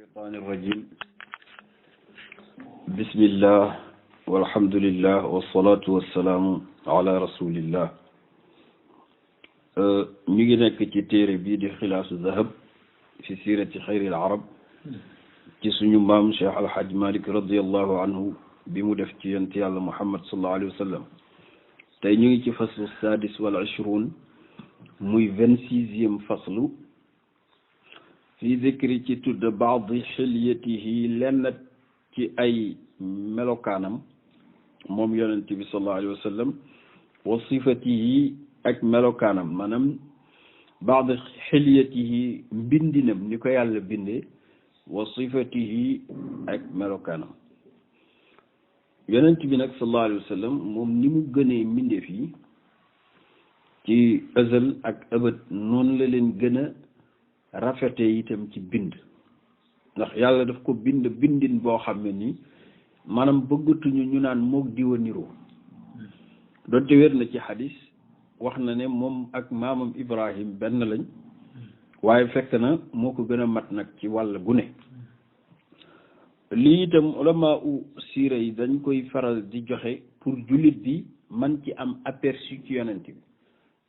الشيطان الرجيم بسم الله والحمد لله والصلاة والسلام على رسول الله ñu ngi nekk ci téere bii di xilaasu zahab fi siirati xayril arab ci suñu maam Cheikh Alhaj Malik radiallahu anhu bi mu def ci yonent yàlla Muhammad sallallahu alayhi wa sallam tey ñu ngi ci faslu sadis wal ashruun muy 26e faslu fi zikri ci tudd baadi xilyatihi lenn ci ay melokaanam moom yonent bi sallallahu alayhi wa sallam wa sifatihi ak melokaanam maanaam baadi xilyatihi mbindinam ni ko yàlla bindee wa sifatihi ak melokaanam yonent bi nag sallallahu alayhi wa sallam moom ni mu gënee mbindeef yi ci azal ak ëbët noonu la leen gën a rafete itam ci bind ndax yàlla daf ko bind bindin boo xam ne nii maanaam bëggatuñu ñu naan moog diwa niroo doonte wér na ci xadis wax na ne moom ak maamam Ibrahim benn lañ waaye fekk na moo ko gën a mat nag ci wàll gu ne lii itam ulama u siira yi dañ koy faral di joxe pour jullit bi man ci am aperçu ci yonent bi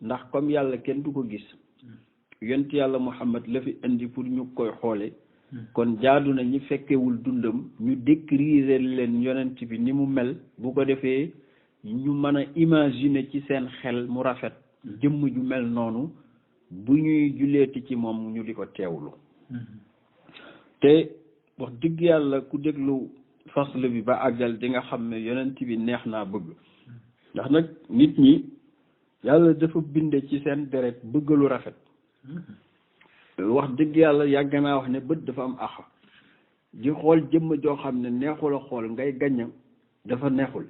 ndax comme yàlla kenn du ko gis yonent yàlla Muhammad la fi indi pour ñu koy xoole kon jaadu na ñi fekkewul dundam ñu décrire leen yonent bi ni mu mel bu ko defee ñu mën a imaginer ci seen xel mu rafet jëmm ju mel noonu bu ñuy julleeti ci moom ñu di ko teewlu te wax dëgg yàlla ku déglu fasl bi ba àggal di nga xam ne yonent bi neex naa bëgg ndax nag nit ñi yàlla dafa binde ci seen deret bëgg lu rafet wax dëgg yàlla yàgg naa wax ne bët dafa am axa di xool jëmm joo xam ne neexul a xool ngay gañña dafa neexul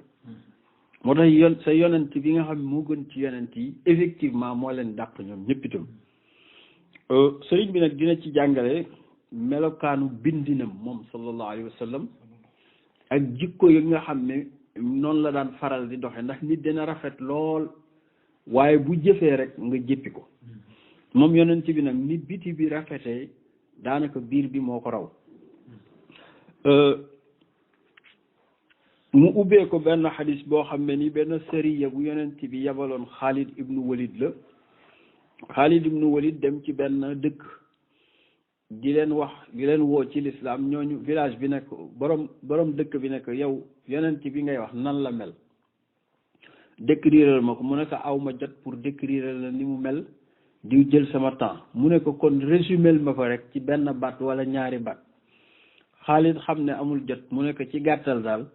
moo tax sa yonent bi nga xam ne moo gën ci yonent yi effectivement moo leen dàq ñoom ñëpp itam sëriñ bi nag dina ci jàngale melokaanu bindinam moom sallallahu alayhi wa sallam ak jikko yi nga xam ne noonu la daan faral di doxe ndax nit dina rafet lool waaye bu jëfee rek nga jëppi ko moom yonent bi nag nit biti bi rafetee daanaka biir bi moo ko raw mu ubbee ko benn xadis boo xam ne ni benn sariya bu yonent bi yabaloon Xaalid ibnu Walid la Xaalid ibnu Walid dem ci benn dëkk di leen woo ci lislaam ñooñu village bi nekk borom dëkk bi nekk yow yonent bi ngay wax nan la mel décrire ma ko mu ne ko aw ma jot pour décrire la ni mu mel di jël sama temps mu ne ko kon résumé ma ko rek ci benn baat wala ñaari baat Xaalid xam ne amul jot mu ne ko ci gàttal daal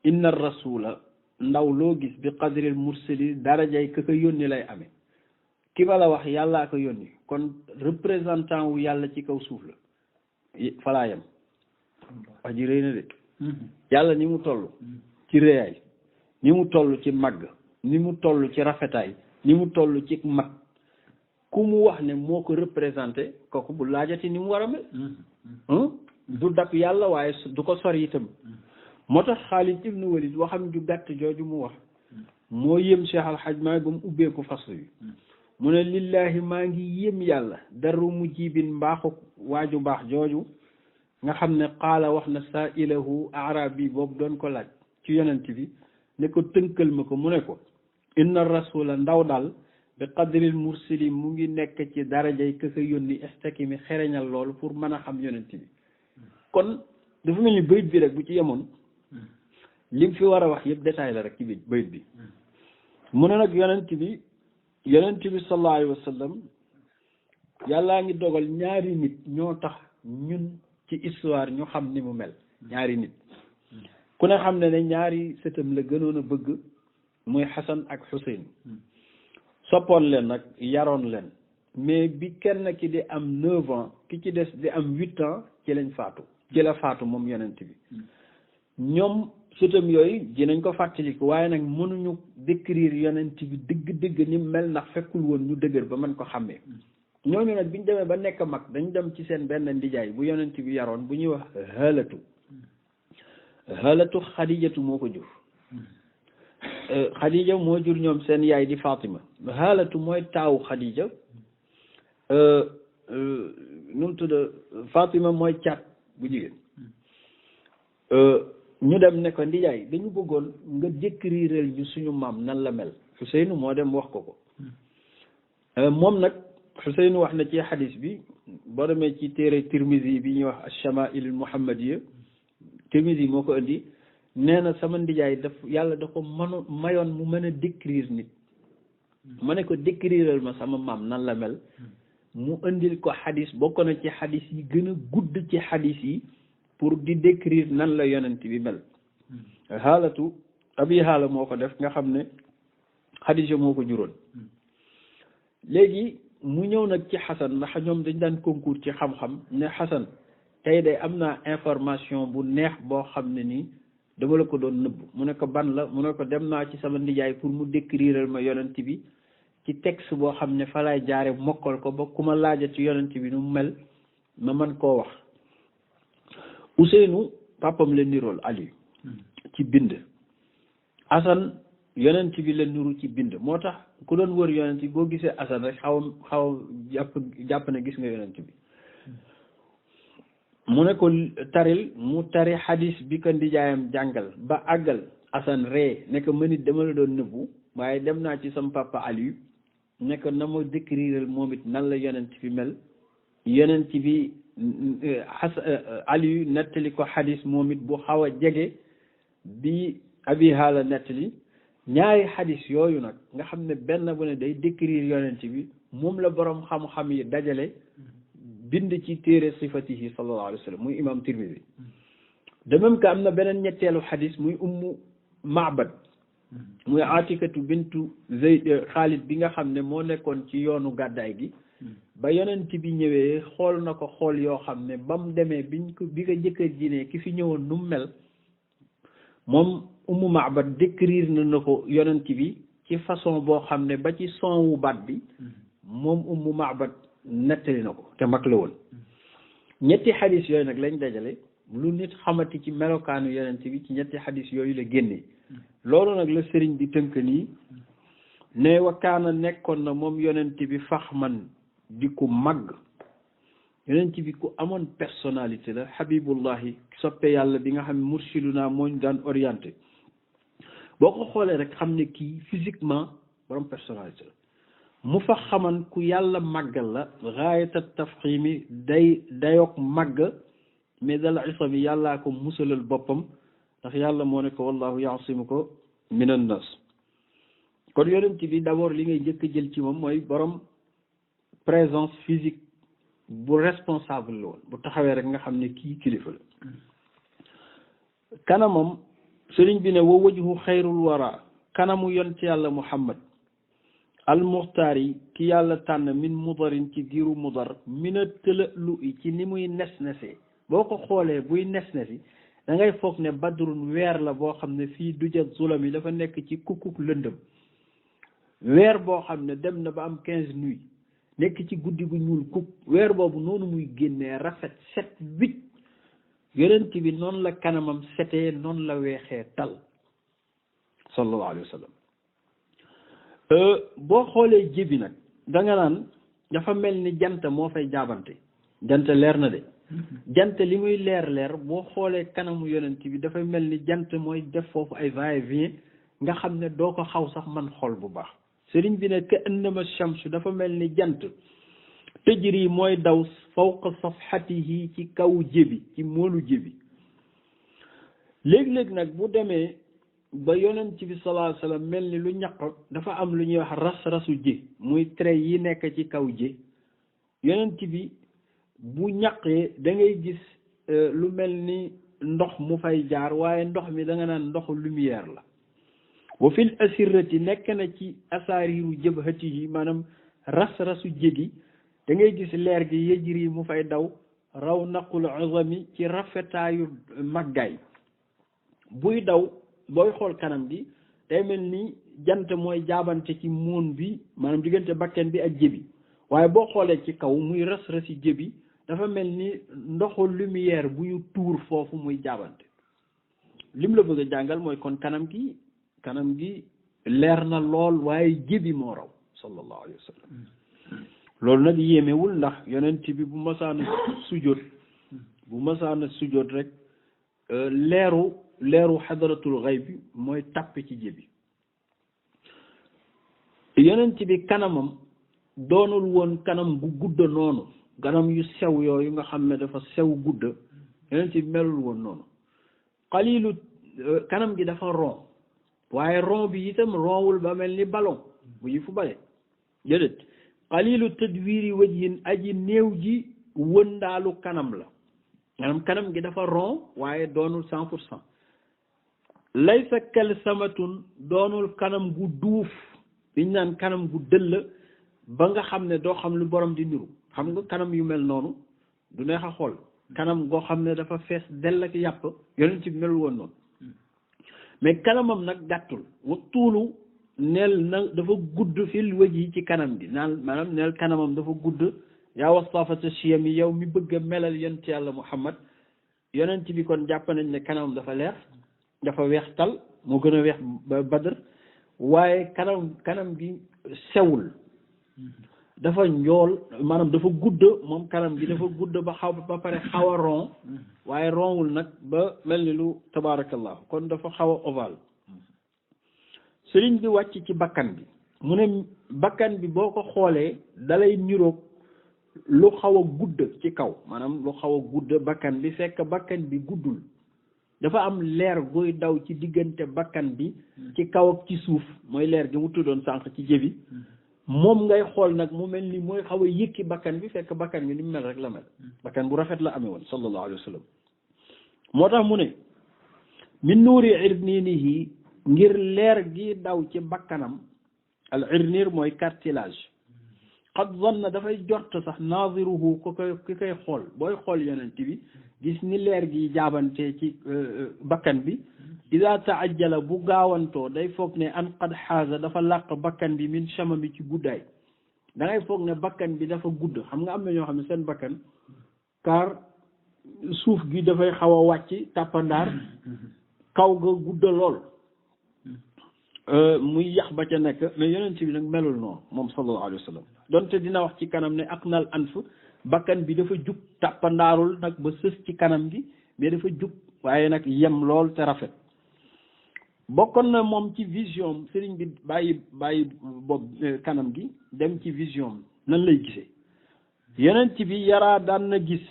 inna rasula ndaw loo gis bi qadril mursali darajay ka ko yónni lay amee ki ma la wax yàllaa ko yónni kon représentant wu yàlla ci kaw suuf la falaa yam wax ji rëy na de yàlla ni mu toll ci réyaay ni mu toll ci màgg ni mu toll ci rafetaay ni mu toll ci mag ku mu wax ne moo ko représenté kooku bu laajati ni mu war a mel du dab yàlla waaye du ko sori itam moo tax Xaalid ibnu Walid waxam ju gàtt jooju mu wax moo yëm Cheikh Alhaj Maalik ba mu ubbeeku faslu bi mu ne lillahi maa ngi yëm yàlla daru mujibin mbaaxu waaju baax jooju nga xam ne qaala wax na saa ilahu arabi boobu doon ko laaj ci yonent bi ne ko tënkal ma ko mu ne ko inna rasula ndaw daal bi qadril mursali mu ngi nekk ci darajay ka yónni istakimi xereñal loolu pour mën a xam yonent bi kon dafa mel ni bayit bi rek bu ci yemoon lim fi war a wax yëpp détail la rek ci biir bayit bi mu ne nag yonent bi sallallahu alayhi wa sallam yàllaa ngi dogal ñaari nit ñoo tax ñun ci histoire ñu xam ni mu mel ñaari nit ku ne xam ne ne ñaari sëtam la gënoon a bëgg muy Xasan ak Xuseyn soppoon leen nag yaroon leen mais bi kenn ki di am 9 ans ki ci des di am 8 ans ci lañ faatu ci la faatu moom yonent bi ñoom sëtam yooyu dinañ ko fàttaliku waaye nag mënuñu décrire yonent bi dëgg-dëgg ni mel ndax fekkul woon ñu dëgër ba mën ko xàmmee ñooñu nag biñ demee ba nekk mag dañ dem ci seen benn ndijaay bu yonent bi yaroon bu ñuy wax xaalatu xadijatu moo ko jur xadija moo jur ñoom seen yaay di Fatima xaalatu mooy taawu xadija nu mu tudd Fatima mooy caat bu jigéen ñu dem ne ko ndijaay dañu bëggoon nga décrire ñu suñu maam nan la mel Xuseynu moo dem wax ko moom nag Xuseynu wax na ci xadis bi boo demee ci téere Tirmisi bi ñuy wax Ash-Shamaa'il al-Muhammadiyya Tirmisi moo ko indi nee na sama ndijaay yàlla da ko mayoon mu mën a décrire nit ma ne ko décriral ma sama maam nan la mel mu indil ko xadis bokk na ci xadis yi gën a gudd ci xadis yi pour di décrire nan la yonent bi mel xaalatu abi xaala moo ko def nga xam ne Xadija moo ko juróon léegi mu ñëw nag ci Xasan ndax ñoom dañ daan concours ci xam-xam ne Xasan tey de am naa information bu neex boo xam ne nii dama la ko doon nëbb mu ne ko ban la mu ne ko dem naa ci sama ndijaay pour mu décriral ma yonent bi ci texte boo xam ne fa laay jaare mokkal ko ba ku ma laaja ci yonent bi nu mu mel ma mën koo wax Ousseynou papam la nirool Ali ci bind Asan yonent bi la niru ci bind moo tax ku doon wër yonent bi boo gisee Asan rek xaw jàpp ne gis nga yonent bi mu ne ko taril mu tari xadis bi ko ndijaayam jàngal ba àggal Asan ree ne ko man it dama la doon nëbbu waaye dem naa ci sama papa Aliou ne ko na ma décrire moom it nan la yonent bi mel yonent bi Aliou nettali ko xadis moom it bu xaw a jege bi abi haala nettali ñaari xadis yooyu nag nga xam ne benn bu ne day décrire yonent bi moom la boroom xam-xam yi dajale bind ci téere sifatihi sallallahu alayhi wa sallam muy imam Tirmidi de même que am na beneen ñetteelu xadis muy ummu Ma'bad muy Atikatu bintu Zayd Xaalid bi nga xam ne moo nekkoon ci yoonu gàddaay gi ba yonent bi ñëwee xool na ko xool yoo xam ne ba mu demee bi ko jëkkër ji ne ki fi ñëwoon nu mu mel moom ummu Ma'bad décrire na ko yonent bi ci façon boo xam ne ba ci son wu baat bi moom ummu Ma'bad nettali na ko te mag la woon ñetti xadis yooyu nag lañ dajale lu nit xamati ci melokaanu yonent bi ci ñetti xadis yooyu la génnee loolu nag la sëriñ bi tënk nii ne wakaana nekkoon na moom yonent bi faxman di ku màgg yonent bi ku amoon personnalité la habibullahi soppe yàlla bi nga xam ne mursiduna mooñ daan orienté boo ko xoolee rek xam ne kii physiquement borom personnalité la mu fa xaman ku yàlla màggal la gaayata tafximi dayoog màgg mais dala isami yàllaa ko musalal boppam ndax yàlla moo ne ko wallahu yaasimuka minan nas kon yonent bi d'abord li ngay njëkk a jël ci moom mooy borom présence physique bu responsable la woon bu taxawee rek nga xam ne kii kilifa la kanamam sëriñ bi ne wa wajhu xayrul wara kanamu yonent yàlla Muhammad al muxtaar yi ki yàlla tànn min mudarin ci giiru mudar mina tëla lu i ci ni muy nes-nesee boo ko xoolee buy nes-nesi da ngay foog ne badrun weer la boo xam ne fii duja zulam yi dafa nekk ci kukkuk lëndëm weer boo xam ne dem na ba am 15 nuits nekk ci guddi gu ñuul kuk weer boobu noonu muy génnee rafet set wicc yonent bi noonu la kanamam setee noonu la weexee tal sallallahu alayhi wa sallam boo xoolee jébi nag da nga naan dafa mel ni jant moo fay jaabante jant leer na de jant li muy leer boo xoolee kanamu yonent bi dafay mel ni jant mooy def foofu ay va-et-vient nga xam ne doo ko xaw sax man xool bu baax sëriñ bi ne ka annama shamsu dafa mel ni jant tëjri mooy daw fawqa safhatihi ci kaw jébi ci moolu jébi léeg-léeg nag bu demee ba yonent bi sallallahu alayhi wasallam mel ni lu ñaq dafa am lu ñuy wax ras-rasu ji muy trait yi nekk ci kaw ji yonent bi bu ñaqee da ngay gis lu mel ni ndox mu fay jaar waaye ndox mi da nga naan ndoxu lumière la wa fil asirati nekk na ci asaariru jabhatihi maanaam ras-rasu jégi da ngay gis leer gi yëjri mu fay daw raw naqul azami ci rafetaayu màggaay buy daw booy xool kanam gi day mel ni jant mooy jaabante ci moon bi maanaam diggante bakken bi ak jébi waaye boo xoolee ci kaw muy ras-rasi jébi dafa mel ni ndoxu lumière bu ñu tuur foofu muy jaabante lim la bëgg a jàngal mooy kon kanam gi leer na lool waaye jébi moo raw sallallahu alayhi wa sallam loolu nag yéemewul ndax yonent bi bu masaan sujjóot bu masaana sujjóot rek leeru xadaratul xayb bi mooy tàppe ci jëbi yonent bi kanamam doonul woon kanam bu gudda noonu kanam yu sew yooyu nga xam ne dafa sew gudda yonent bi melul woon noonu xalilu kanam gi dafa ron waaye ron bi itam ronwul ba mel ni ballon bu yi fu bale jëdét xalilu tadwiri wajhin aji néew ji wëndaalu kanam la maanaam kanam gi dafa ron waaye doonul 100% laysa kal samatun doonul kanam gu duuf liñ naan kanam gu dëll ba nga xam ne doo xam lu borom di niru xam nga kanam yu mel noonu du neex a xool kanam goo xam ne dafa fees dell ak yàpp yonent bi melul woon noonu mais kanamam nag gàttul wa tuulu neel na dafa gudd fil wëj yi ci kanam bi naan maanaam neel kanamam dafa gudd yaa wasafata siyam yi yow mi bëgg a melal yonent yàlla Muhammad yonent bi kon jàpp nañ ne kanamam dafa leer dafa weex tal moo gën a weex ba Badr waaye kanam gi sewul dafa njool maanaam dafa gudd moom kanam gi dafa gudd ba pare xaw a ron waaye ronwul nag ba mel ni lu tabaarakallah kon dafa xaw a ovale sëriñ bi wàcc ci bakkan bi mu ne bakkan bi boo ko xoolee dalay niroog lu xaw a gudd ci kaw maanaam lu xaw a gudd bakkan bi fekk bakkan bi guddul dafa am leer guy daw ci diggante bakkan bi ci kaw ak ci suuf mooy leer gi mu tuddoon sànq ci jëbi moom ngay xool nag mu mel ni mooy xaw a yëkki bakkan bi fekk bakkan bi ni mu mel rek la mel bakkan bu rafet la amee woon sallallahu alayhi wa sallam moo tax mu ne min nuuri irniinihi ngir leer gi daw ci bakkanam al irniir mooy cartilage xad zanna dafay jort sax naziruhu ki koy xool booy xool yonent bi gis ni leer gi jaabante ci bakkan bi ida taajjala bu gaawantoo day foog ne an qad xaaza dafa làq bakkan bi min chamami ci guddaay da ngay foog ne bakkan bi dafa gudd xam nga am na ñoo xam ne seen bakkan car suuf gi dafay xaw a wàcc tàppandaar kaw ga gudda lool muy yax ba ca nekk mais yonent bi nag melul noonu moom sallallahu alayhi wa sallam donte dina wax ci kanam ne aqnal anf bakkan bi dafa jug tàppandaarul nag ba sës ci kanam gi mais dafa jug waaye nag yem lool te rafet bokkoon na moom ci vision sëriñ bi bàyyi boobu kanam gi dem ci vision nan lay gisee yonent bi yaraa daan na gis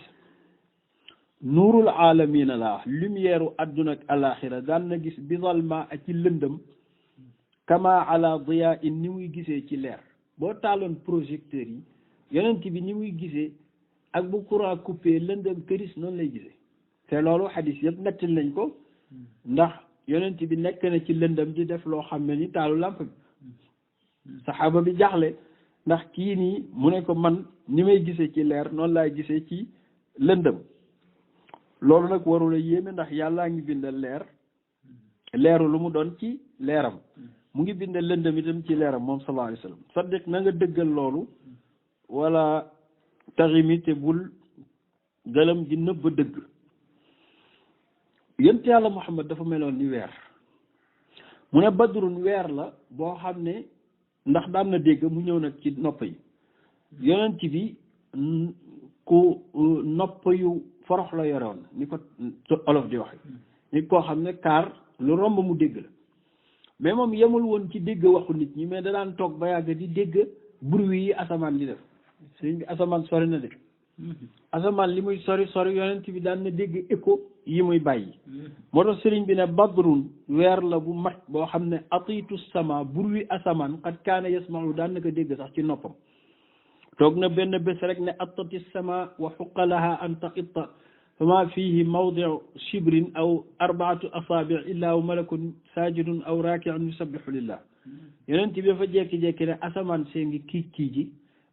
nuurul aalamiina la lumière u adduna ak alaxira daan na gis bizalma ak ci lëndëm kama ala diya in ni muy gisee ci leer boo taaloon projecteur yi yonent bi ni muy gisee ak bu courant coupé lëndëm këris noonu lay gisee te loolu xadis yëpp nettal nañ ko ndax yonent bi nekk na ci lëndëm di def loo xam ne ni taalu làmp bi saxaaba bi jaaxle ndax kii nii mu ne ko man ni may gisee ci leer noonu laay gisee ci lëndëm loolu nag warula yéeme ndax yàllaa ngi bindal leeru lu mu doon ci leeram mu ngi bindal lëndëm itam ci leeram moom sallallahu alayhi wa sallam saddiq na nga dëggal loolu wala taximi te bul gëlëm di nëbb dëgg yonent yàlla Muhammad dafa meloon ni weer mu ne badrun weer la boo xam ne ndax daan na dégg mu ñëw nag ci nopp yi yonent bi ku nopp yu forox la yoroon ni ko olof di waxe nit koo xam ne kaar lu romb mu dégg la mais moom yemul woon ci dégg waxu nit ñi mais da daan toog ba yàgg di dégg bruit yi asamaan di def sëriñ bi asamaan sori na de asamaan li muy sori yonent bi daan na dégg écho yi muy bàyyi moo tax sëriñ bi ne badrun weer la bu mat boo xam ne atiitu sama bruit asamaan qad kaana yasmau daan na ko dégg sax ci noppam toog na benn bés rek ne attati sama wa xuqalaha an taqitta fama fihi mawdiu shibrin aw arbaatu asaabi illa wa malakun sajidun aw raakiun yusabbihu lillah yonent bi dafa jekki-jekki ne asamaan see ngi kii ji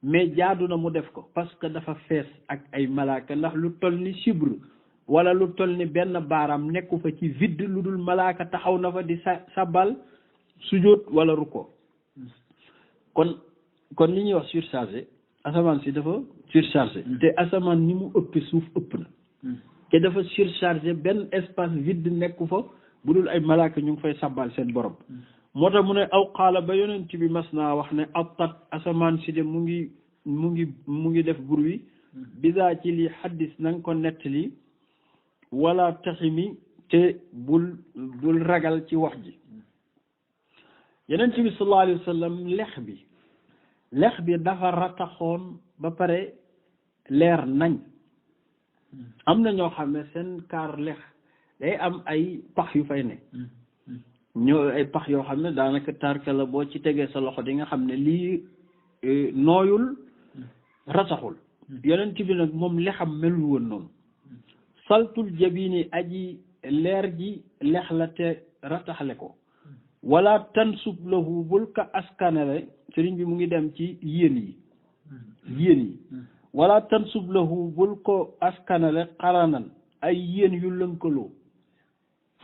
mais jaadu na mu def ko parce que dafa fees ak ay malaaka ndax lu toll ni chibre wala lu toll ni benn baaraam nekku fa ci vide lu dul malaaka taxaw na fa di sabal sujjóot wala ruko kon li ñuy wax surchargé asamaan si dafa surchargé te asamaan ni mu ëpp suuf ëpp na te dafa surchargé benn espace vide nekku fa bu dul ay malaaka ñu ngi fay sabal seen borom moo tax mu ne aw xaala ba yonent bi mas naa wax ne attat asamaan si de mu ngi def bruit bisaa ci li xaddis na nga ko nettali wala taximi te bul ragal ci wax ji. Yonent bi sallallahu alayhi wa sallam lex bi dafa rataxoon ba pare leer nañ. am na ñoo xam ne seen kaar lex day am ay pax yu fay ne ñoo ay pax yoo xam ne daanaka tarka la boo ci tegee sa loxo di nga xam ne lii nooyul rataxul. Yonent bi nag moom lexam melul woon noonu. saltul jabini aji leer ji lex la te rataxle ko. wala tansub lahu bul ka askanale sëriñ bi mu ngi dem ci yéen yi wala tansub lahu bul ko askanale xaranan ay yéen yu lënkaloo.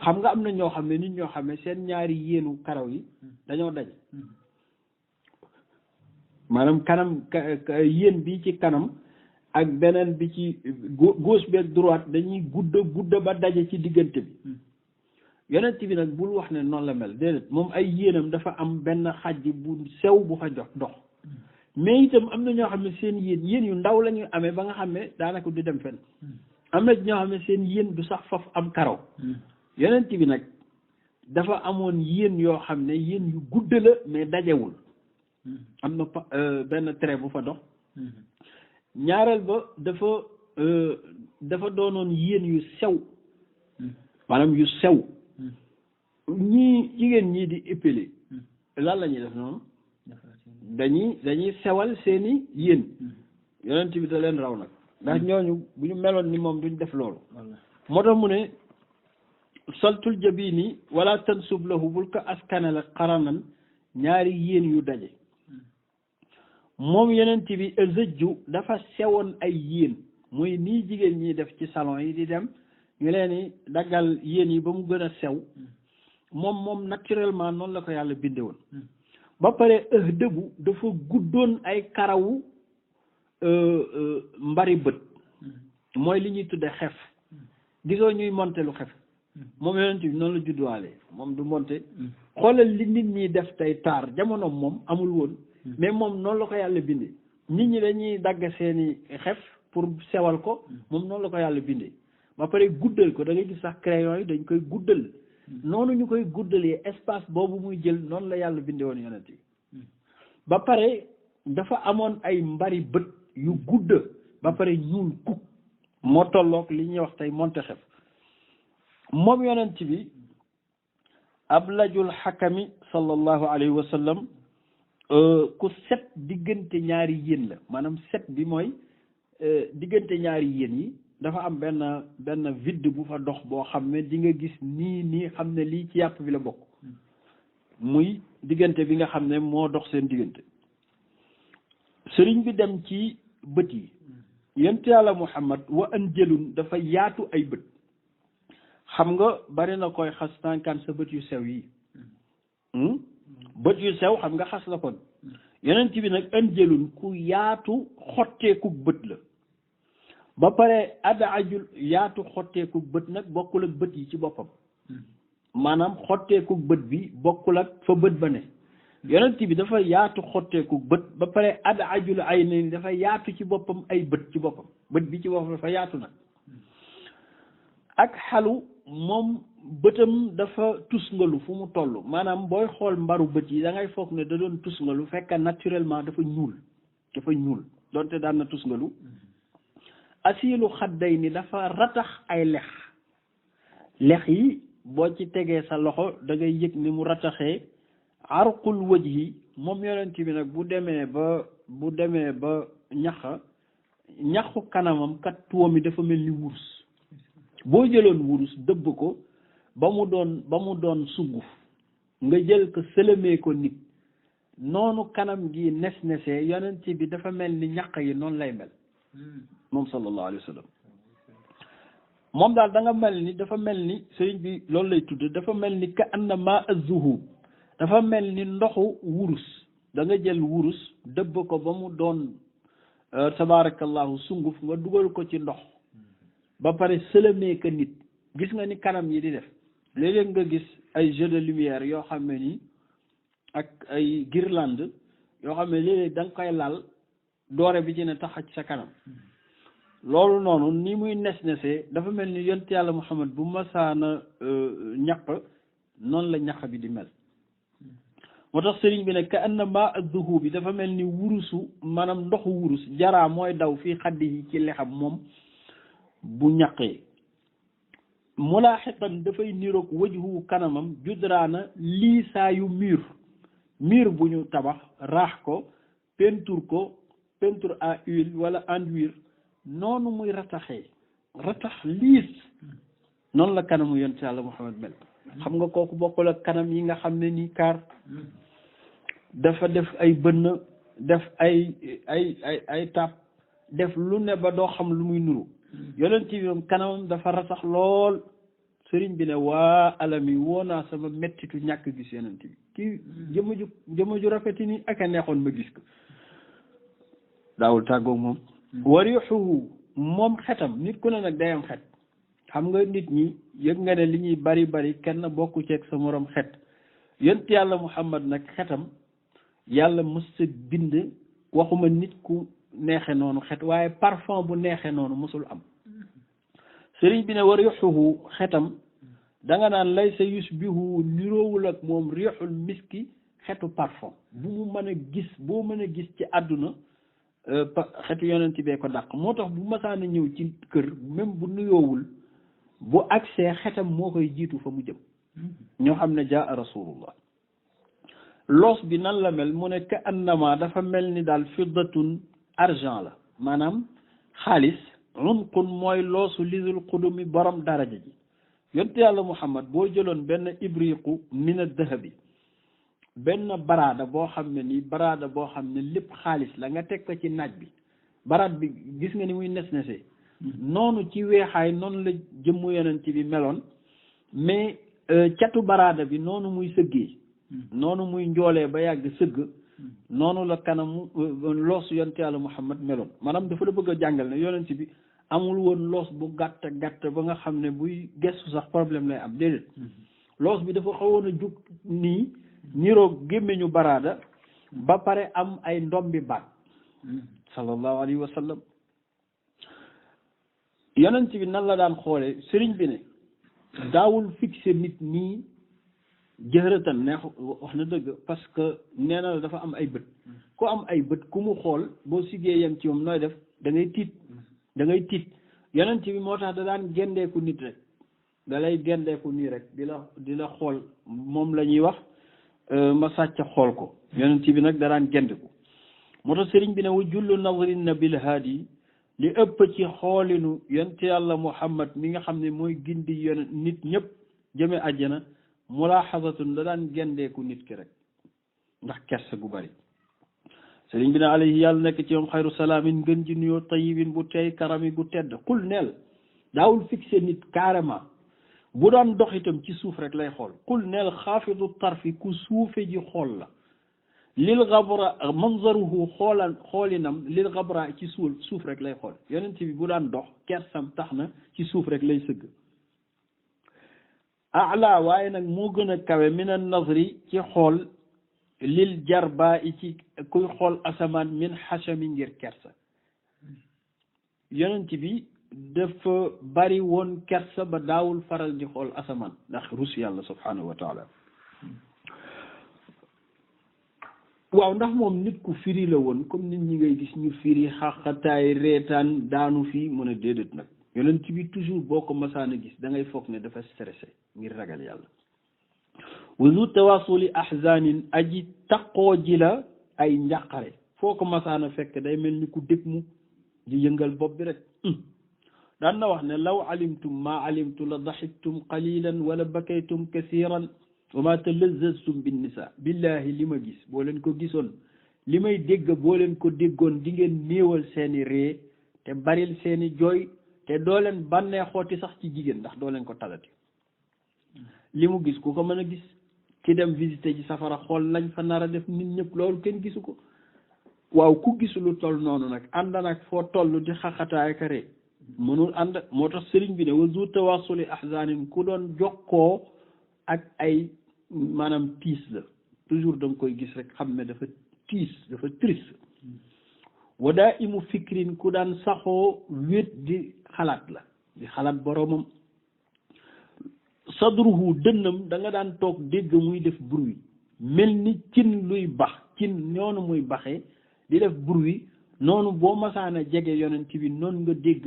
xam nga am na ñoo xam ne nit ñoo xam ne seen ñaari yéenu karaw yi dañoo daj maanaam kanam yéen bi ci kanam ak beneen bi ci gauche bi ak droite dañuy gudda ba daje ci diggante bi. Yonent bi nag bul wax ne noonu la mel déedéet moom ay yéenam dafa am benn xàjj bu sew bu fa dox mais itam am na ñoo xam ne seen yéen yu ndaw la ñuy amee ba nga xam ne daanaka du dem fenn. am na ñoo xam ne seen yéen du sax faf am karaw. Yonent bi nag dafa amoon yéen yoo xam ne yéen yu gudd la mais dajewul. am na benn trait bu fa dox. ñaareel ba dafa doonoon yéen yu sew maanaam yu sew. jigéen ñii di épiler lan la ñuy def noonu dañuy sewal seeni yéen. Yonent bi da leen raw nag ndax ñooñu bu ñu meloon ni moom duñ def loolu. moo tax mu ne saltul jabini wala tansub lahu bul ko askanale xaranan ñaari yéen yu daje. moom Yonent bi azëjju dafa sewoon ay yéen mooy nii jigéen ñi def ci salon yi di dem ñu leen di daggal yéen yi ba mu gën a sew. moom naturellement noonu la ko yàlla binde woon. ba pare dëbu dafa guddoon ay karawu mbari bët mooy li ñuy tudde xef gisoo ñuy monte lu xef moom Yonent bi noonu la judduwaale moom du monte xoolal li nit ñi def tey taar jamono moom amul woon mais moom noonu la ko yàlla binde. nit ñi dañuy dagg seeni xef pour sewal ko moom noonu la ko yàlla binde. ba pare guddal ko da ngay gis sax crayon yi dañ koy guddal noonu ñu koy guddalee espace boobu muy jël noonu la yàlla binde woon Yonent bi. ba pare dafa amoon ay mbari bët yu gudd ba pare ñuul kuk moo tolloog li ñuy wax tey monte xef. moom Yonent bi ablajul xakami sallallahu alayhi wa sallam ku set diggante ñaari yéen la maanaam set bi mooy diggante ñaari yéen yi dafa am benn vide bu fa dox boo xam ne di nga gis nii xam ne lii ci yàpp bi la bokk muy diggante bi nga xam ne moo dox seen diggante. sëriñ bi dem ci bët yi. yonent Yàlla Muhammad wa anjëlun dafa yaatu ay bët. xam nga bari na koy xas tànkaan sa bët yu sew yi bët yu sew xam nga xas la kon. yonent bi nag anjëlun ku yaatu xotteeku bët la. ba pare adajul yaatu xotteeku bët nag bokkul ak bët yi ci boppam maanaam xotteeku bët bi bokkul ak fa bët ba ne. Yonent bi dafa yaatu xotteeku bët ba pare adajul ay ni dafa yaatu ci boppam ay bët ci boppam bët bi ci boppam dafa yaatu nag. ak xalu moom bëtam dafa tusngalu fu mu toll maanaam booy xool mbaru bët yi da ngay foog ne da doon tusngalu fekk naturellement dafa ñuul donte daan na tusngalu. asiilu xadday ni dafa ratax ay lex yi boo ci tegee sa loxo da ngay yëg ni mu rataxee. arqul wajhi moom Yonent bi nag bu demee ba ñaxu kanamam kat tuwam yi dafa mel ni wurus boo jëloon wurus dëbb ko ba mu doon sunguf nga jël ko sëlëmee ko nit noonu kanam gi nes-nesee Yonent bi dafa mel ni ñaq yi noonu lay mel moom sallallahu alayhi wa sallam. moom daal da nga mel ni dafa mel ni sëriñ bi loolu lay tudd dafa mel ni ka anna ma az-zuhub dafa mel ni ndoxu wurus da nga jël wurus dëbb ko ba mu doon tabarakallahu sunguf nga dugal ko ci ndox ba pare sëlëmee ka nit gis nga ni kanam yi di def léeg-léeg nga gis ay jeux de lumière yoo xam ne ni ak ay guirlande yoo xam ne léeg-léeg da nga koy laal doore bi ci ne tax ci sa kanam loolu noonu ni muy nes-nesee dafa mel ni yonent yàlla Muhammad bu masaana ñaq noonu la ñaq bi di mel moo tax sëriñ bi ne ka anna ma adduhu bi dafa mel ni wurusu maanaam ndoxu wurus jaraa mooy daw fii xaddi yi ci lexam moom bu ñaqee mulaaxiqan dafay niroog wajhu kanamam judraana lii saa yu mur bu ñu tabax raax ko peinture à huile wala enduire noonu muy rataxee ratax liis noonu la kanamu yonent Yàlla Muhammad mel xam nga kooku bokkul ak kanam yi nga xam ne nii kaar dafa def ay bënn def ay tàpp def lu ne ba doo xam lu muy nuru yonent bi moom kanamam dafa ratax lool sëriñ bi ne waa alami woo naa sama mettitu ñàkk gis yonent bi kii jëmm ju rafeti ni ak a neexoon ma gis ko daawul tàggoog moom warixuhu moom xetam nit ku ne nag day am xet xam nga nit ñi yëg nga ne li ñuy bari kenn bokku ceeg sa moroom xet yonent yàlla Muhammad nag xetam yàlla mës sa bind waxuma nit ku neexe noonu xet waaye parfum bu neexe noonu mësul am sëriñ bi ne warixuhu xetam danga naan lay sa yusbihu niroowul ak moom riixul miski xetu parfum bu mu mën a gis boo mën a gis ci àdduna xetu yonent bee ko dàq moo tax bu masaana ñëw ci kër même bu nuyoowul bu agsee xetam moo koy jiitu fa mu jëm ñoo xam ne jaa rasulullah loos bi nan la mel mu ne ka annama dafa mel ni daal fiddatun argent la maanaam xaalis unqun mooy loosu lisul qudumi borom daraja ji yonent yàlla Muhammad boo jëloon benn ibriqu min ad-dahabi benn baraada boo xam ne nii baraada boo xam ne lépp xaalis la nga teg ko ci naaj bi baraad bi gis nga ni muy nes-nesee noonu ci weexaay noonu la jëmmu yonent bi meloon mais catu baraada bi noonu muy sëggee noonu muy njoolee ba yàgg sëgg noonu la kanamu loosu yonent yàlla Muhammad meloon maanaam dafa la bëgg a jàngal ne yonent bi amul woon loos bu gàtt ba nga xam ne buy gestu sax problème lay am déedéet loos bi dafa xawoon a jug nii niroog gémmiñu baraada ba pare am ay ndombi baat sallallahu alayhi wa sallam yonent bi nan la daan xoole sëriñ bi ne daawul fixé nit nii jëhratan neex wax na dëgg parce que nee na la dafa am ay bët ku am ay bët ku mu xool boo siggee yem ci moom nooy def da ngay tiit yonent bi moo tax da daan gendeeku nit rek da lay gendeeku nii rek di la xool moom la ñuy wax ma sàcc xool ko yonent bi nag da daan gendeku moo tax sëriñ bi ne wa jullu nazrin na bil haadi li ëpp ci xoolinu yonent yàlla Muhammad mi nga xam ne mooy gindi yonent nit ñëpp jëme àjjana mulaaxazatun da daan gendeeku nit ki rek ndax kersa gu bari sëriñ bi ne alayhi yàlla nekk ci moom xayru salaamin ngën ji nuyoo tayibin bu tey karami gu tedd xul neel daawul fixé nit carrément bu daan dox itam ci suuf rek lay xool xul neel xaafidu tarfi ku suufe ji xool la lil xabra manzaruhu xoolinam lil xabra ci suuf rek lay xool yonent bi bu daan dox kersam tax na ci suuf rek lay sëgg ala waaye nag moo gën a kawe min an nazri ci xool lil jarba i ci kuy xool asamaan min xasami ngir kersa yonent bi dafa bari woon kersa ba daawul faral di xool asamaan ndax rus yàlla subhanahu wa taala waaw ndax moom nit ku firi la woon comme nit ñi ngay gis ñu firi xaqataay reetaan daanu fii mu ne déedéet nag yonent bi toujours boo ko masaan a gis da ngay foog ne dafa stressé ngir ragal yàlla wa zu tawaasuli ahzanin aji taqoo ji la ay njàqare foo ko masaan a fekk day mel ni ku dëg mu di yëngal bopp bi rek daan na wax ne law alimtum maa alimtu la daxiktum qalilan wala bakaytum kasiran wa ma talazaztum bin nisa billahi li ma gis boo leen ko gisoon li may dégg boo leen ko déggoon di ngeen néewal seeni ree te baril seeni jooy te doo leen bànnee xooti sax ci jigéen ndax doo leen ko talati li mu gis ku ko mën a gis ki dem visiter ji safara xool lañ fa nar a def nit ñëpp loolu kenn gisu ko waaw ku gisu lu toll noonu nag ànd nag foo toll di xaxataay ka ree mënul ànd moo tax sëriñ bi ne wa zu tawaasuli ahzanin ku doon jokkoo ak ay maanaam tiis la toujours da nga koy gis rek xam ne dafa tiis dafa triste wadaa imu fikrin ku daan saxoo wét di xalaat la di xalaat boroomam. sadruhu dënnam da nga daan toog dégg muy def bruit mel ni cin luy bax cin noonu muy baxee di def bruit noonu boo masaana jege yonent bi noonu nga dégg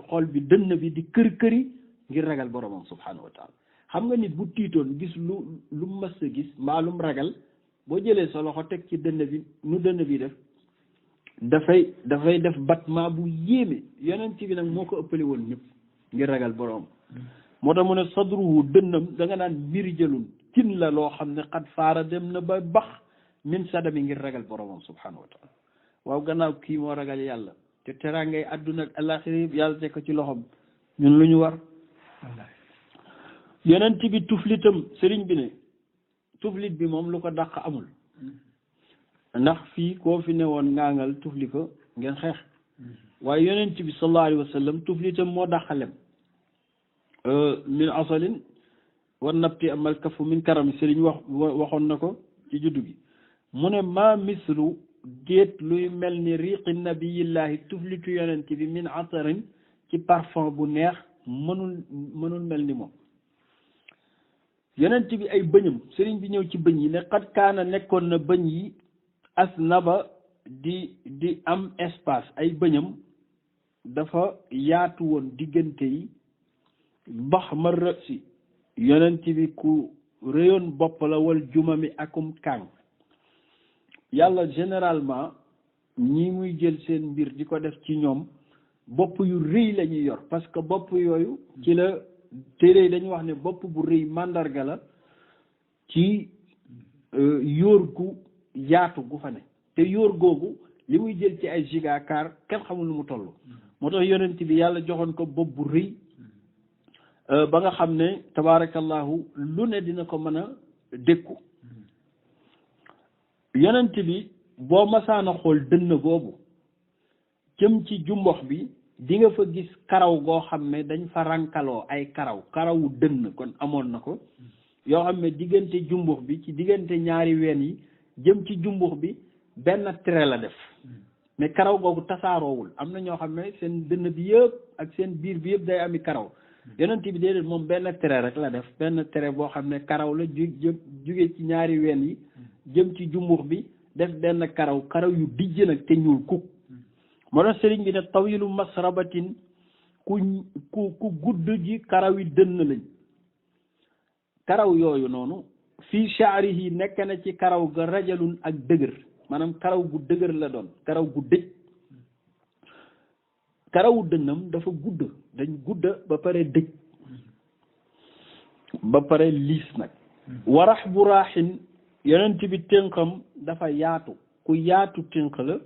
xol bi dënn bi di kër-këri ngir ragal boroomam subhanahu wa taala. xam nga nit bu tiitoon gis lu mas a gis mbaa lum ragal boo jëlee sa loxo teg ci dënn bi nu dënn bi def dafay def battement bu yéeme yonent bi nag moo ko ëppale woon ñëpp ngir ragal boroom. moo tax mu ne sadruhu dënnam da nga naan mirjalun cin la loo xam ne xat faara dem na ba bax min sadami ngir ragal boroomam subhanahu wa taala. waaw gannaaw kii moo ragal yàlla te teraangay àdduna ak àllaaxira yëpp yàlla teg ko ci loxom ñun lu ñu war. yonent bi tuflitam sëriñ bi ne tuflit bi moom lu ko dàq amul ndax fii koo fi ne woon ngaangal tufli ko ngeen xeex waaye yonent bi sallallahu alayhi wa sallam tuflitam moo dàqalem min asalin war nabti amal kafu min karam sëriñ waxoon na ko ci juddu gi mu ne ma mislu déet luy mel ni riqi nabiyillahi tuflitu yonent bi min atarin ci parfum bu neex mënul mel ni moom. yonent bi ay bëñam sëriñ bi ñëw ci bëñ yi ne xat kaana nekkoon na bëñ yi as naba di am espace ay bëñam dafa yaatu woon diggante yi bax ma rësi yonent bi ku réyoon bopp la wal jumami akum kàng. yàlla généralement ñi muy jël seen mbir di ko def ci ñoom bopp yu rëy la ñuy yor parce que bopp yooyu ci la téere dañuy wax ne bopp bu rëy màndarga la ci yóor gu yaatu gu fa ne te yóor googu li muy jël ci ay gigacar kenn xamul nu mu toll. moo tax yonent bi yàlla joxoon ko bopp bu rëy ba nga xam ne tabaarakallahu lu ne dina ko mën a dékku. yonent bi boo masaana xool dënn boobu jëm ci jumbox bi di nga fa gis karaw goo xam ne dañ fa rankaloo ay karawu dënn kon amoon na ko yoo xam ne diggante jumbux bi ci diggante ñaari ween yi jëm ci jumbux bi benn trait la def mais karaw googu tasaaroowul am na ñoo xam ne seen dënn bi yëpp ak seen biir bi yëpp day ami karaw yonent bi déedéet moom benn trait rek la def benn trait boo xam ne karaw la jóge ci ñaari ween yi jëm ci jumbux bi def benn karaw yu dijj nag te ñuul kuk moo tax sëriñ bi ne tawilu masrabatin ku gudd ji karaw yi dënn lañ karaw yooyu noonu fii sha'rihi nekk na ci karaw ga rajalun ak dëgër maanaam karaw gu dëgër la doon karaw gu dëj karawu dënnam dafa gudd dañ gudd ba pare dëj ba pare liis nag warax bu raaxin yonent bi tënkam dafa yaatu ku yaatu tënk la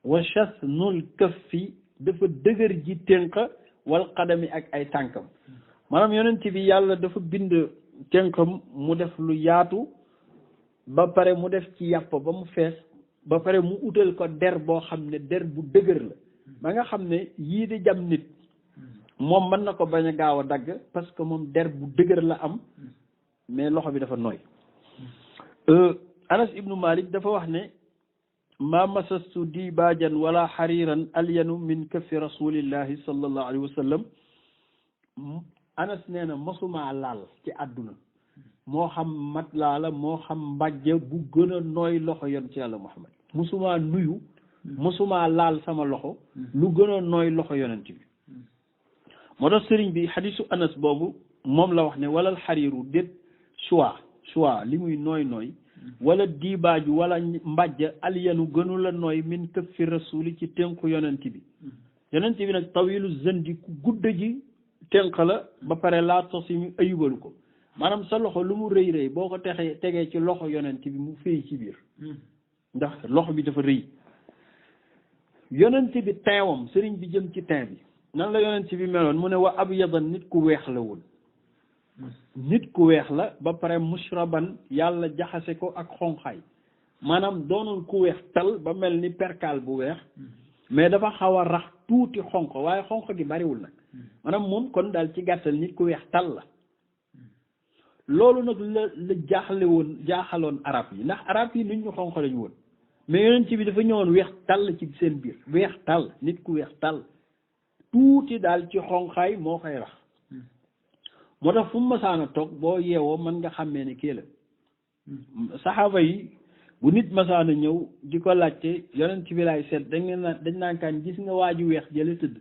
wa shasnul kaffi dafa dëgër ji tënk wal qadami ak ay tànkam maanaam yonent bi yàlla dafa bind tënkam mu def lu yaatu ba pare mu def ci yàpp ba mu fees ba pare mu utal ko der boo xam ne der bu dëgër la ba nga xam ne yii di jam nit moom mën na ko bañ a gaaw a dagg parce que moom der bu dëgër la am mais loxo bi dafa nooy. Anas ibnu Malik dafa wax ne ma masastu dibaajan wala xariiran alyanu min kaffi rasulillahi sallallahu alayhi wa sallam. Anas nee na mosuma laal ci àdduna moo xam mat laa la moo xam mbàjj bu gën a nooy loxo yon ci yàlla Muhammad mosuma nuyu mosuma laal sama loxo lu gën a nooy loxo yonent bi moo tax sëriñ bi xadisu Anas boobu moom la wax ne walal xariiru déet choix li muy nooy wala diibaaju wala mbàjj alyanu gënu la nooy min këffi rasuli ci tënku yonent bi nag tawilu zandi ku gudda ji tënk la ba pare laa tosi mi ayubalu ko maanaam sa loxo lu mu rëy boo ko tegee ci loxo yonent bi mu féey ci biir ndax loxo bi dafa rëy yonent bi teewam sëriñ bi jëm ci teen bi nan la yonent bi meloon mu ne wa abyadan nit ku weex la woon nit ku weex la ba pare mushraban yàlla jaxase ko ak xonqaay maanaam doonul ku weex tal ba mel ni perkaal bu weex mais dafa xaw a rax tuuti xonq waaye xonq gi bariwul nag maanaam moom kon daal ci gàttal nit ku weex tal la loolu nag la jaaxaloon arab yi ndax arab yi nit ñu xonq lañu woon mais yonent bi dafa ñëwoon weex tàll ci seen biir weex tàll nit ku weex tàll tuuti daal ci xonqaay moo koy rax moo tax fu mu masaana toog boo yeewoo mën nga xàmmee ne kii la saxaaba yi bu nit masaana ñëw di ko laajte yonent bi laay seet dañ naan kaan gis nga waa ju weex jële tëdd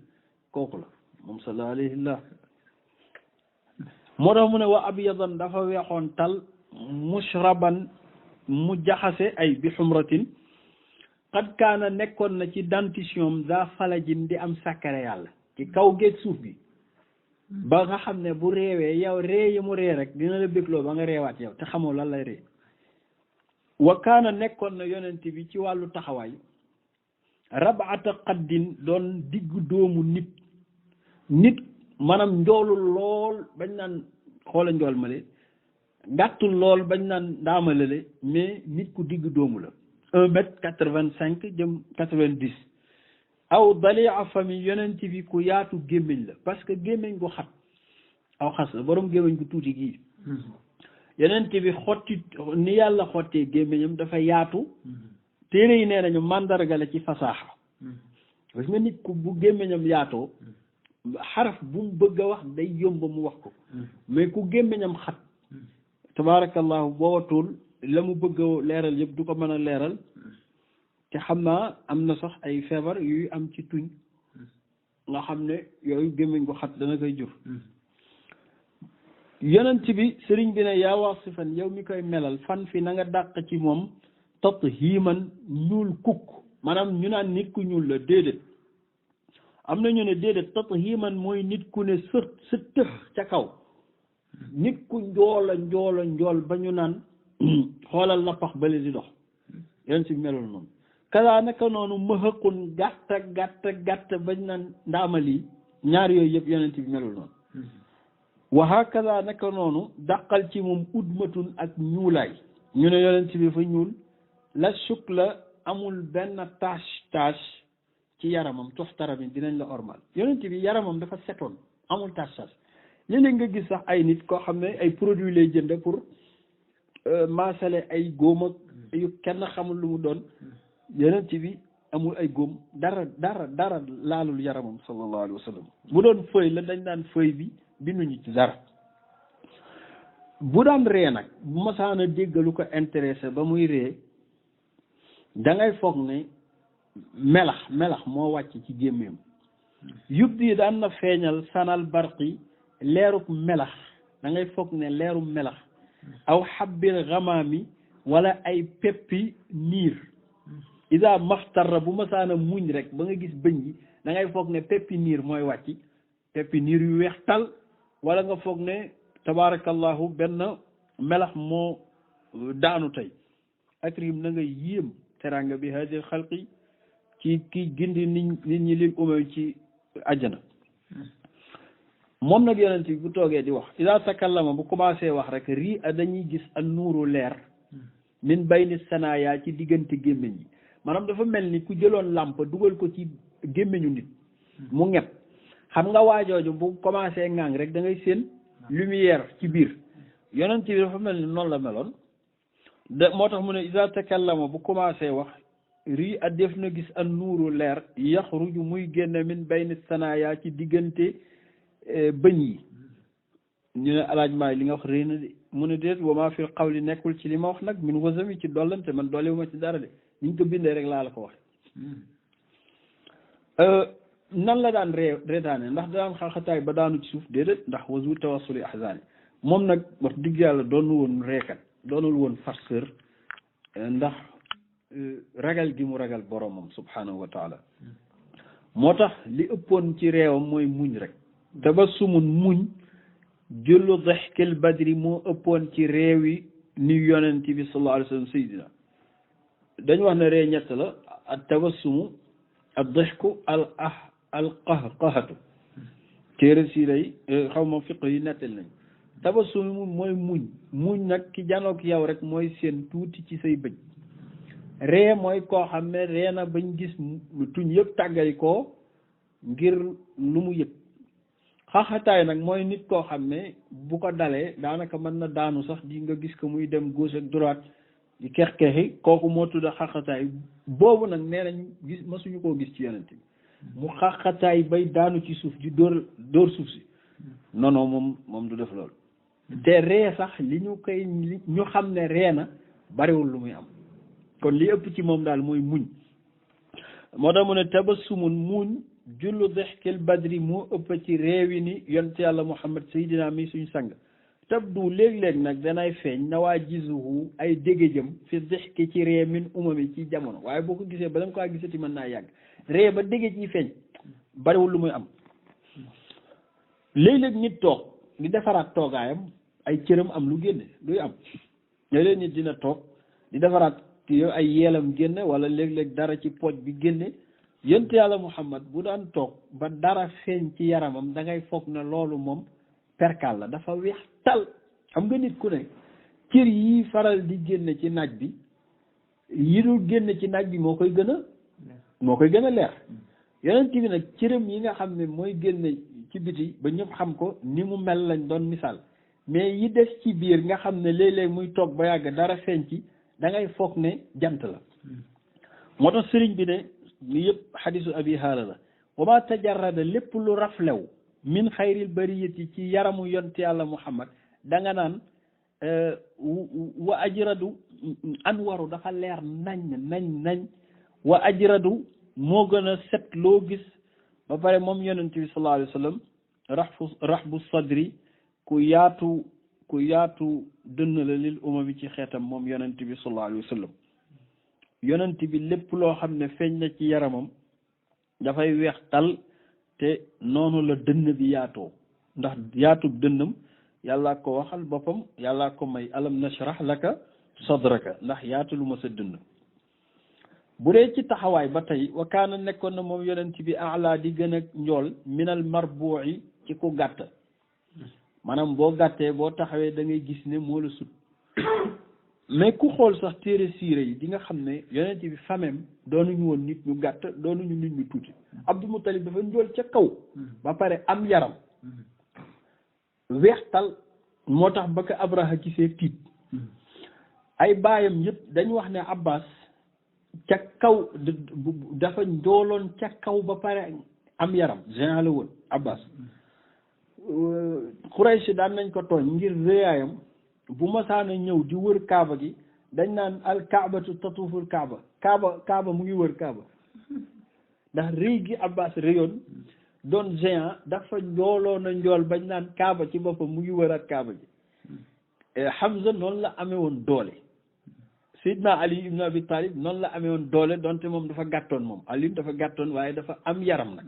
kooku la moom sallallahu alayhi wa moo tax mu ne wa abyadan dafa weexoon tal mushraban mu jaxase ay bi xumratin xad kaana nekkoon na ci dentition daa falajin di am sàkkare yàlla ci kaw géej suuf bi ba nga xam ne bu reewee yow ree yi mu ree rek dina la bégloo ba nga reewaat yow te xamoo lan lay ree wa kaana nekkoon na yonent bi ci wàllu taxawaay rabata qaddin doon diggu doomu nit maanaam njoolul lool bañ naan xoola njool male gàttul lool bañ naan ndaamalale mais nit ku digg doomu la 1 m 85 jëm 90 aw dalia famille yonent bi ku yaatu gémmiñ la parce que gémmiñ gu xat aw xas la borom gémmiñ gu tuuti gii yonent bi xotti ni yàlla xottee gémmiñam dafa yaatu téere yi nee nañu màndarga la ci fasaaxa parce que nit ku bu gémmiñam yaatoo xaraf bu mu bëgg a wax day yomb mu wax ko mais ku gémmiñam xat tabaarakallahu boowatul la mu bëgg a leeral yëpp du ko mën a leeral te xam naa am na sax ay feebar yuy am ci tuñ nga xam ne yooyu gémmiñ gu xat dana koy jur yonent bi sëriñ bi ne yaa wasifan yow mi koy melal fan fi na nga dàq ci moom tot hiiman ñuul kukk maanaam ñu naan nit ku ñuul la déedéet am na ñu ne déedéet tot hiiman mooy nit ku ne sa tëx ca kaw nit ku njool ba ñu naan xoolal la pax bale di dox yonent bi melul noonu kaza naka noonu mahëqun gàtt bañ naan ndaamali ñaar yooyu yëpp yonent bi melul noonu wa hakaza naka noonu dàqal ci moom udmatun ak ñuulaay ñu ne yonent bi fa ñuul la suk la amul benn tache ci yaramam toxtara bi dinañ la ormal yonent bi yaramam dafa setoon amul tache léeg-léeg nga gis sax ay nit koo xam ne ay produits lay jënd pour maasale ay góom ak yu kenn xamul lu mu doon yonent bi amul ay góom dara laalul yaramam sallallahu alayhi wa sallam bu doon feuille la dañ daan feuille bi binduñu ci dara bu daan ree nag bu masaana dégg lu ko intéressé ba muy ree dangay foog ne melax moo wàcc ci gémmiñam yub di daan na feeñal sanal barqi leerub melax da ngay foog ne leerub melax aw xabbil xamaami wala ay peppi niir ida maftarra bu masaana muñ rek ba nga gis bëñ yi da ngay foog ne peppi niir mooy wàcc peppi niir yu weex tal wala nga foog ne tabaarakallahu benn melax moo daanu tey akrim na nga yéem teranga bi hadil xalqi ci ki gindi nit ñi lil umam ci àjjana moom nag yonent bi bu toogee di wax ida takallama bu commencé wax rek rii a dañuy gis an nuuru leer min bayni sanaya ci diggante gémmiñ yi maanaam dafa mel ni ku jëloon làmp dugal ko ci gémmiñu nit mu ñepp xam nga waajooju bu commencé ŋàng rek da ngay seen lumière ci biir yonent bi dafa mel ni noonu la meloon moo tax mu ne ida takallama bu commencé wax rii a def na gis an nuuru leer yaxruju muy génn min bayni sanaya ci diggante bëñ yi ñu ne alaaj maay li nga wax réy na de mu ne déet wa maa fil qawli nekkul ci li ma wax nag min wasami ci dollante man dolliwu ma ci dara de ni ñu ko bindee rek laa la ko wax nan la daan reetaane ndax daan xaxataay ba daanu ci suuf déedéet ndax wasu tawassuli ahzaani moom nag wax digg yàlla doonul woon reekat doonul woon farceur ndax ragal gi mu ragal boromam subhanahu wa taala moo tax li ëppoon ci réewam mooy muñ rek tabassumun muñ jëllu dexkil badri moo ëppoon ci réew yi ni yonent bi sallallahu alayhi wa sallam sayyidina dañu wax ne ree ñett la ak tabassumu ak dexku al qahqahatu téere si lay xaw ma fiq yi nettal nañ tabassumu mooy muñ nag ki janook yow rek mooy seen tuuti ci say bëj ree mooy koo xam ne ree na bañ gis tuñ yëpp tàggay koo ngir lu mu yëg xaxataay nag mooy nit koo xam ne bu ko dalee daanaka mën na daanu sax di nga gis ko muy dem gauche ak droite di kex-kexi kooku moo tudda xaqataay boobu nag nee nañ gis masuñu koo gis ci yonent bi mu xaqataay bay daanu ci suuf di dóor suuf si non moom du def loolu te ree sax li ñu xam ne ree na bariwul lu muy am kon li ëpp ci moom daal mooy muñ moo tax mu ne tabassumun muñ jullu dexkil badri moo ëpp ci réewi ni yonent yàlla Muhammad Seydina mi suñ sang tabdu léeg-léeg nag danay feeñ nawaajizuhu ay dégéjëm fi dexki ci ree min umami ci jamono waaye boo ko gisee ba da nga ko gisati mën naa yàgg ree ba dégéj yi feeñ bariwul lu muy am léeg-léeg nit toog di defaraat toogaayam ay cëram am lu génne luy am léeg-léeg nit dina toog di defaraat yow ay yeelam génne wala léeg-léeg dara ci pooj bi génne yonent yàlla Muhammad bu daan toog ba dara feeñ ci yaramam da ngay foog ne loolu moom perkal la dafa weex tal xam nga nit ku ne cër yi faral di génne ci naaj bi yi dul génne ci naaj bi moo koy gën a leer yonent bi nag cëram yi nga xam ne mooy génne ci biti ba ñëpp xam ko ni mu mel lañ doon misaal mais yi des ci biir nga xam ne léeg-léeg muy toog ba yàgg dara feeñ ci da ngay foog ne jant la moo tax sëriñ bi ne li yëpp xadisu abi haala la wa ma tajarrada lépp lu raflew min xayril bariyati ci yaramu yonent yàlla Muhammad da nga naan wa ajradu anwaru dafa leer nañ wa ajradu moo gën a set loo gis ba pare moom yonent bi sallallahu alayhi wa sallam rahbu sadri ku yaatu dënn la lil umami ci xeetam moom yonent bi sallallahu alayhi wa sallam yonent bi lépp loo xam ne feeñ na ci yaramam dafay weex tal te noonu la dënn bi yaatoo ndax yaatub dënnam yàllaa ko waxal boppam yàllaa ko may alam nashrah laka sadraka ndax yaatu lu ma sa dënn bu dee ci taxawaay ba tey wa kaana nekkoon na moom yonent bi ala di gën a njool minal marbu'i ci ku gàtt maanaam boo gàttee boo taxawee da ngay gis ne moo la sut mais ku xool sax téere siire yi di nga xam ne yonent bi famem doonuñu woon nit ñu gàtt doonuñu nit ñu tuuti Abdul Muttalib dafa njool ca kaw ba pare am yaram weextal moo tax ba ko Abraha gisee tiit ay baayam yëpp dañu wax ne Abbas ca kaw dafa njooloon ca kaw ba pare am yaram géant la woon Abbas Quraysh daan nañ ko tooñ ngir réyaayam bu masaana ñëw di wër kaaba gi dañ naan al kaabatu tatuful kaaba mu ngi wër kaaba ndax rëy gi Abbas rëyoon doon géant dafa njooloon a njool bañ naan kaaba ci boppam mu ngi wër ak kaaba gi Hamza noonu la amee woon doole Seydina Ali ibn Abi Talib noonu la amee woon doole donte moom dafa gàttoon moom Ali dafa gàttoon waaye dafa am yaram nag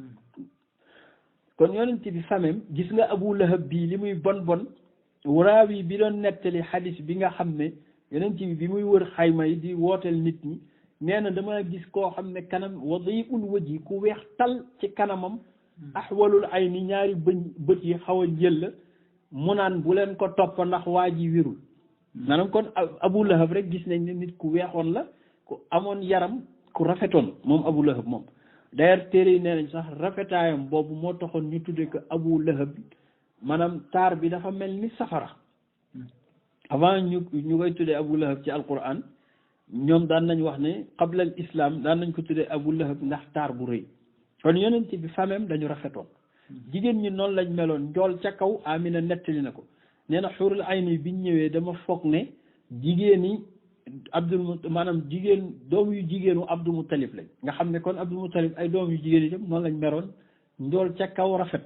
kon yonent bi famem gis nga Abu Lahab bii li muy bon raawi bi doon nettali xadis bi nga xam ne yonent bi muy wër xayma yi di wooteel nit ñi nee na dama gis koo xam ne kanam wadiul waji ku weex tal ci kanamam ahwalul ay ni ñaari bët yi xaw a njël mu naan bu leen ko topp ndax waa ji wirul maanaam kon Abu Lahab rek gis nañ ne nit ku weexoon la ku amoon yaram ku rafetoon moom Abu Lahab moom d'ailleurs téere yi nee nañ sax rafetaayam boobu moo taxoon ñu tuddee ko Abu Lahab maanaam taar bi dafa mel ni safara avant ñu koy tuddee Abu Lahab ci alquran ñoom daan nañ wax ne qabla al islam daan nañ ko tuddee Abu Lahab ndax taar bu rëy kon yonent bi famem dañu rafetoon jigéen ñi noonu lañ meloon njool ca kaw Amina nettali na ko nee na xurul ayni biñ ñëwee dama foog ne jigéen yi maanaam jigéen doom yu jigéenu Abdul Muttalib lañ nga xam ne kon Abdul Muttalib ay doom yu jigéen yi tam noonu lañ meroon njool ca kaw rafet